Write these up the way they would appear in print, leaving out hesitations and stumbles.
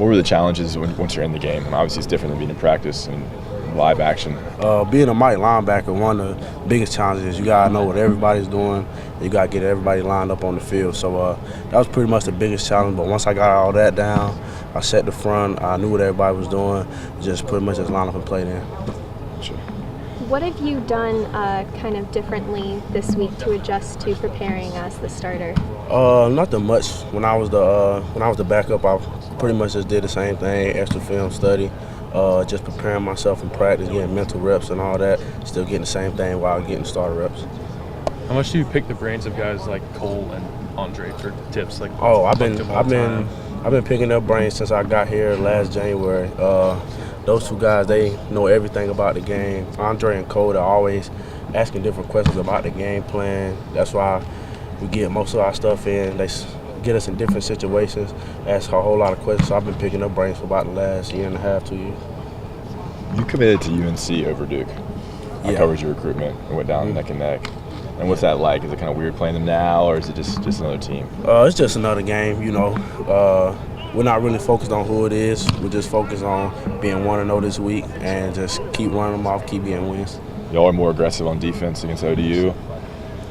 What were the challenges once you're in the game? Obviously, it's different than being in practice and live action. Being a Mike linebacker, one of the biggest challenges is you gotta know what everybody's doing. You gotta get everybody lined up on the field. So that was pretty much the biggest challenge. But once I got all that down, I set the front. I knew what everybody was doing. Just pretty much just line up and play then. Sure. What have you done kind of differently this week to adjust to preparing as the starter? Nothing much. When I was the backup, I pretty much just did the same thing: extra film study, just preparing myself in practice, getting mental reps and all that. Still getting the same thing while getting starter reps. How much do you pick the brains of guys like Cole and Andre for tips? Like, I've been picking up brains since I got here last January. Those two guys, they know everything about the game. Andre and Cole are always asking different questions about the game plan. That's why we get most of our stuff in. They get us in different situations, ask a whole lot of questions. So I've been picking up brains for about the last year and a half, 2 years. You committed to UNC over Duke. I covered your recruitment and went down neck and neck. And what's that like? Is it kind of weird playing them now, or is it just another team? It's just another game, you know. We're not really focused on who it is. We're just focused on being 1-0 this week and just keep running them off, keep getting wins. Y'all are more aggressive on defense against ODU.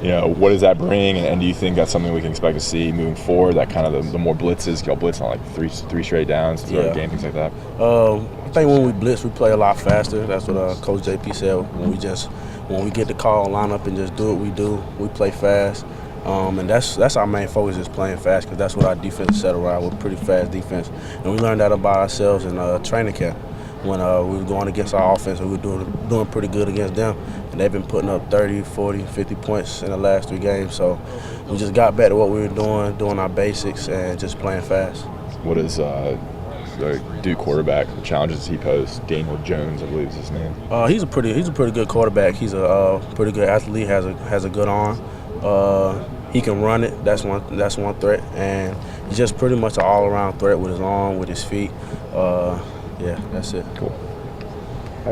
You know, what does that bring, and do you think that's something we can expect to see moving forward, that kind of the more blitzes, y'all blitz on like three straight downs throughout the game, things like that? I think when we blitz, we play a lot faster. That's what Coach JP said. When we get the call, line up and just do what we do, we play fast. And that's our main focus, is playing fast, because that's what our defense is set around. We're pretty fast defense. And we learned that about ourselves in training camp. When we were going against our offense, and we were doing pretty good against them. And they've been putting up 30, 40, 50 points in the last 3 games. So we just got back to what we were doing our basics and just playing fast. What is the Duke quarterback, the challenges he posed? Daniel Jones, I believe is his name. He's a pretty good quarterback. He's a pretty good athlete, has a good arm. He can run it. That's one threat, and he's just pretty much an all-around threat with his arm, with his feet. Yeah, that's it. Cool.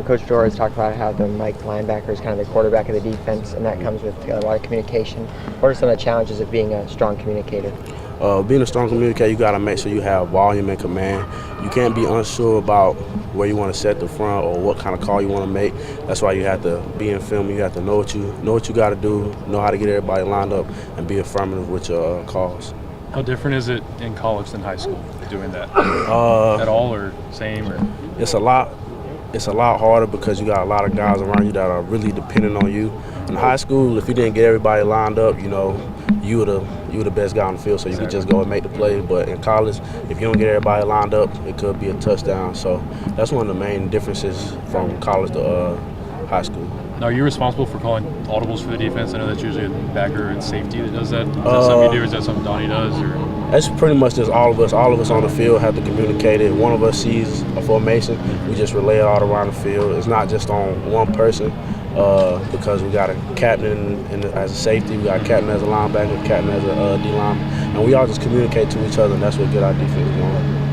Coach Dora has talked about how the Mike linebacker is kind of the quarterback of the defense, and that comes with a lot of communication. What are some of the challenges of being a strong communicator? Being a strong communicator, you got to make sure you have volume and command. You can't be unsure about where you want to set the front or what kind of call you want to make. That's why you have to be in film. You have to know what you got to do, know how to get everybody lined up, and be affirmative with your calls. How different is it in college than high school doing that? At all, or same? Or it's a lot harder because you got a lot of guys around you that are really dependent on you. In high school, if you didn't get everybody lined up, you know, you were the best guy on the field, so you could just go and make the play. But in college, if you don't get everybody lined up, it could be a touchdown. So that's one of the main differences from college to high school. Now, are you responsible for calling audibles for the defense? I know that's usually a backer and safety that does that. Is that something you do, or is that something Donnie does? Or? It's pretty much just all of us. All of us on the field have to communicate it. One of us sees a formation, we just relay it all around the field. It's not just on one person, because we got a captain as a safety, we got a captain as a linebacker, a captain as a D lineman, and we all just communicate to each other, and that's what get our defense going.